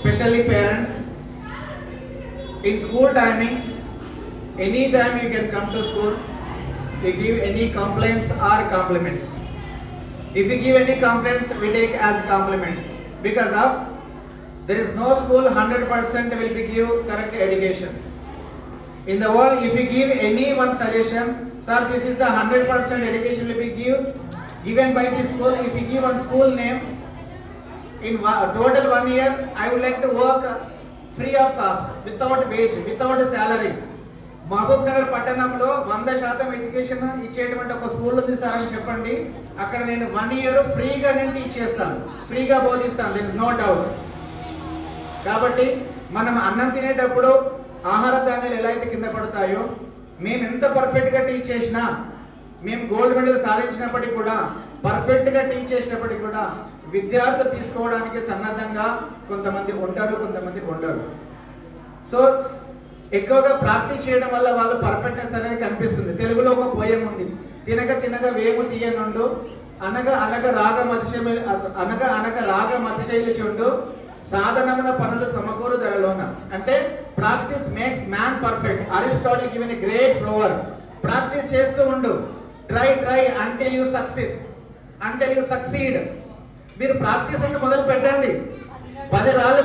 especially parents, in school timings, anytime you can come to school, we give any complaints or compliments. If we give any complaints, we take as compliments, because of there is no school 100% will be give correct education. In the world, if you give any one suggestion, sir, this is the 100% education will be given by this school. If you give one school name, in total 1 year, I would like to work free of cost, without wage, without salary. Mahabub Nagar పట్టణంలో 100% education ఇచ్చేటువంటి ఒక school ఉంది sir అని చెప్పండి. అక్కడ నేను 1 year ఫ్రీగా నేను టీచ్ చేస్తాను, ఫ్రీగా బోధిస్తాను, దెర్ ఇస్ నో డౌట్. కాబట్టి మనం అన్నం తినేటప్పుడు ఆహార ధాన్యాలు ఎలా అయితే కింద పడతాయో, మేము ఎంత పర్ఫెక్ట్గా టీచ్ చేసినా, మేము గోల్డ్ మెడల్ సాధించినప్పటికీ కూడా, పర్ఫెక్ట్గా టీచ్ చేసినప్పటికీ కూడా విద్యార్థులు తీసుకోవడానికి సన్నద్ధంగా కొంతమంది ఉంటారు, కొంతమంది ఉండరు. సో ఎక్కువగా ప్రాక్టీస్ చేయడం వల్ల వాళ్ళు పర్ఫెక్ట్నెస్ అనేది కనిపిస్తుంది. తెలుగులో ఒక పోయం ఉంది, తినగ తినగ వేము తీయనుండు, అనగా అనగ రాగ మతిశైలి చుండు, సాధనమున పనులు సమకూరు ధరలోన. అంటే practice makes man perfect. Aristotle given a great proverb. Practice చేస్తూ ఉండు, ట్రై అంటిల్ యూ సక్సీడ్. మీరు ప్రాక్టీస్ అంటే మొదలు పెట్టండి, 10 రాళ్ళు